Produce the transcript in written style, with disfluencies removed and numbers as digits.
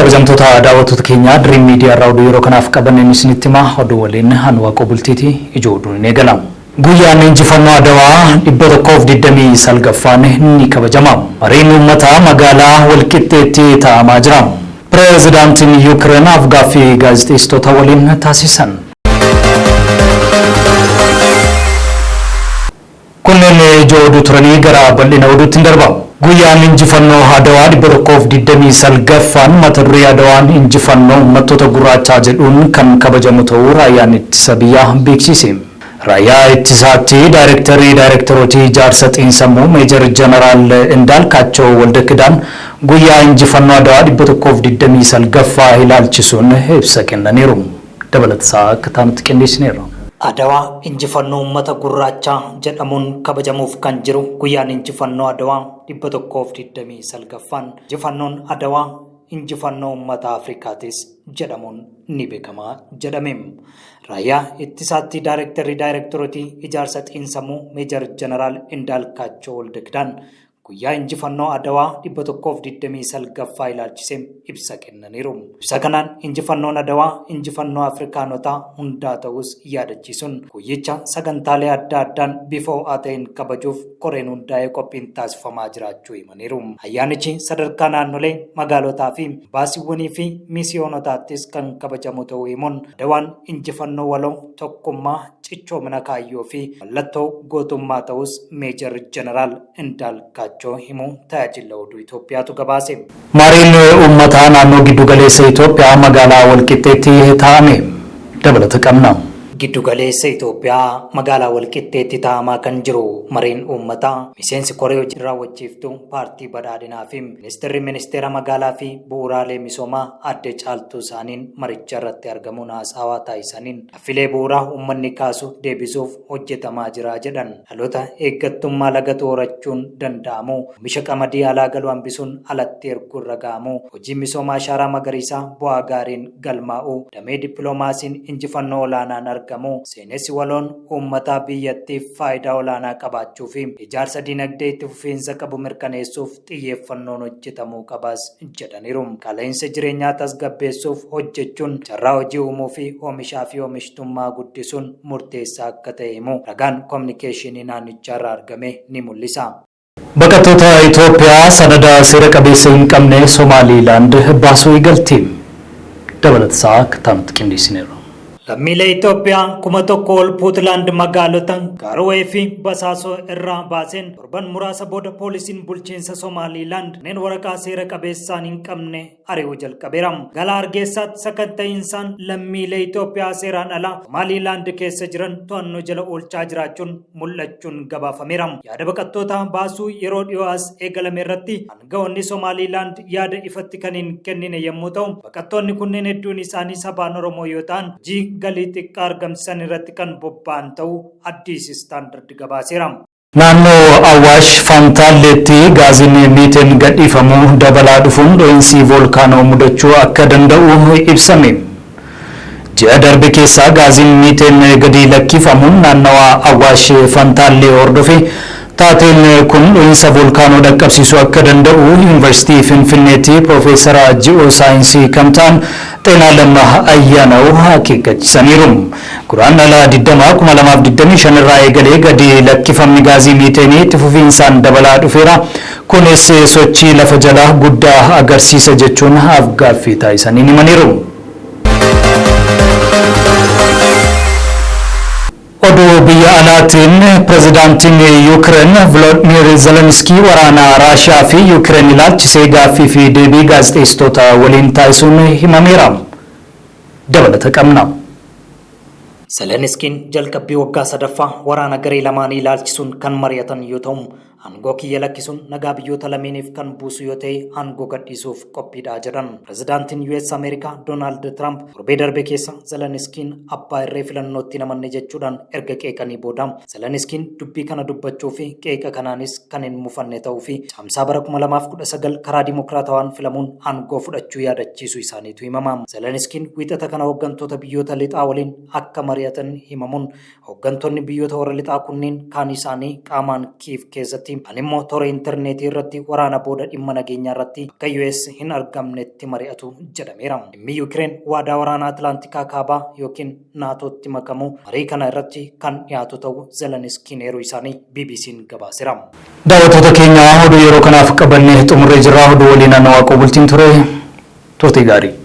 kabajamtoota daawwattoota keenya Dream Media irraa oduu yeroo kanaaf qabanne isinitti himaa oduu waliin Hanwaaqoo Bultiiti ijoo oduun ni eegala. Guyyaan injifannoo Adawaa 129ffaan ni kabajama. Mariin uummataa magaalaa Walqixxeetti taa'amaa jira. Pireezidaantiin Yuukireen gaaffii gaazexeessitoota waliin taasisan. Kunneen ijoo oduu turanii gara bal'ina oduutti darba. Guyyaan injifannoo Adawaa 129ffaan mata duree Adawaan injifannoo uummattoota gurraachaa jedhuun kan kabajamu ta'uu raayyaan ittisa biyyaa beeksise. Raayyaa ittisaatti daayirektaroota ijaarsa xiinsammuu Meejar Jeneraal Indaalkaachoo Waldakidaan guyyaa injifannoo Adawaa 129ffaa ilaalchisuun ibsa kennaniiru. Dabalataa akka taanutti qindeessineera. Adawaa injifannoo uummata gurraachaa jedhamuun kabajamuuf kan jiru guyyaan injifannoo Adawaa 129ffaan injifannoon Adawaa injifannoo uummata Afrikaatis jedhamuun ni beekama jedhame. Raayyaa ittisaatti daayirektaroota ijaarsa xiinsammuu Meejar Jeneraal Indaalkaachoo Waldakidaan guyyaa injifannoo Adawaa 129ffaa ilaalchisee ibsa kennaniiru. Ibsa kanaan injifannoon Adawaa injifannoo Afrikaanotaa hundaa ta'us yaadachiisuun guyyicha sagantaalee adda addaan bifa ho'aa ta'een kabajuuf koreen hundaa'ee qophiin taasifamaa jiraachuu himaniiru. Ayyaanichi sadarkaa naannolee magaalotaa fi baasiiwwanii fi miisiyoonotaattis kan kabajamu ta'uu himuun Adawaan injifannoo waloo tokkummaa cichoomina kaayyoo fi mallattoo gootummaa ta'us Meejar Jeneraal Indaalkaachoo himu tajaajila oduu Itoophiyaatu gabaase. Mariin uummataa naannoo giddu galeessa Itoophiyaa magaalaa Walqixxeetti taa'ame. Dabalata qabna. Giddu galeessa Itoophiyaa magaalaa Walqixxeetti taa'amaa kan jiru mariin uummataa miseensi koree hojii raawwachiiftuu paartii badhaadhinaa fi ministeera magaalaa fi bu'uuraalee misoomaa adde Caaltuu Saaniin maricha irratti argamuun haasawaa taasisaniin affilee bu'uuraa uummanni kaasu deebisuuf hojjetamaa jira jedhan. Dhaloota eeggattummaa laga toorachuun danda'amu oomisha qamadii alaa galuu hambisuun alatti erguu irra ga'amu hojii misoomaa ashaaraa magariisaa bu'aa gaariin galmaa'u damee dippiloomaasiin injifannoo olaanaan argamu seenessi waloon uummataa biyyattiif faayidaa olaanaa qabaachuu fi ijaarsa dinagdee itti fufiinsa qabu mirkaneessuuf xiyyeeffannoon hojjetamuu qabas jedhaniiru. Qaala'insa jireenyaa tasgabbeessuuf hojjechuun carraa hojii uumuu fi oomishaa fi oomishtummaa guddisuun murteessaa akka ta'e himu ragaan koominikeeshinii naannicharraa argame ni mul'isa. Baqattoota Itoophiyaa sanada seera qabeessa hin qabne Somaaliilaand baasuu eegalti. Dabalataa akka taanutti qindeessineera. Lammiilee Itoophiyaa 1,000 ol Puutlaand magaalota Gaarowee fi Basaasoo irraa baaseen torban muraasa booda poolisiin bulchiinsa Somaaliilaand kanneen waraqaa seera qabeessaan hin qabne ari'uu jalqabeera. Galaa Hargeysaatti sakanta'iinsaan lammiilee Itoophiyaa seeraan alaa Somaaliilaand keessa jiran to'annoo jala oolchaa jiraachuun mul'achuun gabaafameera. Yaada baqattoota baasuu yeroo dhiyoo eegalame irratti aangawoonni Somaaliilaand yaada ifatti kan hin kennine yommuu ta'u, baqattoonni kunneen hedduun isaanii sabaan Oromoo yoo ta'an galii xiqqaa argamsiisan irratti kan bobba'an ta'uu Addis Standard gabaaseera. Naannoo Awwaash Fantaalleetti gaaziin miiteen gadhiifamuu dabalaa dhufuun dho'iinsi voolkaanoo mudachuu akka danda'u ibsame. Ji'a darbe keessaa gaaziin miiteen gadi lakkifamuun naannawaa Awwaash Fantaallee hordofee taateen kun dho'iinsa voolkaanoo dhaqqabsiisuu akka danda'u Yuunivarsiitii Finfinneetti Piroofeesara Ji'oosaayinsii kan ta'an Xeenaalam Ayyaanaw akeekkachiisaniiru. Guraandhala 20,2025 irraa eegalee gadi lakkifamni gaazii miiteenii itti fufiinsaan dabalaa dhufeera. Kunis sochii lafa jalaa guddaa agarsiisa jechuun gaaffii taasisanii himaniiru. Oduu biyya alaatiin pireezidaantiin Yuukireen Volodymyr Zelenskii waraana Raashiyaa fi Yuukireen ilaalchisee gaaffii fi deebii gaazexeessitoota waliin taasisuun himameera. Dabalata qabna. Zelenskiin jalqabbii waggaa sadaffaa waraana garee lamaanii ilaalchisuun kan mari'atan yoo ta'u, aangoo kiyya lakkisuun nagaa biyyoota lameeniif kan buusu yoo ta'e aangoo gadhiisuuf qophiidha jedhan. Pireezidaantiin US Ameerikaa Doonaald Tiraamp torbee darbe keessa Zelenskiin abbaa irree filannootti namanne jechuudhaan erga qeeqanii booda Zelenskiin dubbii kana dubbachuu fi qeeqa kanaanis kan hin mufanne ta'uu fi caamsaa bara 2019 karaa dimokiraatawaan filamuun aangoo fudhachuu yaadachiisuu isaaniitu himama. Zelenskiin wiixata kana hooggantoota biyyoota lixaa waliin akka mari'atan himamuun hooggantoonni biyyoota warra lixaa kunneen kaan isaanii qaamaan Kiiv keessatti irratti kan immoo toora intarneetii irratti waraana booda dhimma nageenyaa irratti akka US hin argamnetti mari'atu jedhameera. Dhimmi Yuukireen waadaa waraana Atlaantikaa kaabaa yookiin naatootti makamu marii kana irratti kan dhiyaatu ta'u Zeleniskiin eeruu isaanii BBC'n gabaaseera. Daawwattoota keenya oduu yeroo kanaaf qabannee xumurree jirra. Oduu waliin ana waaqoo bultiin ture. Turtii gaarii.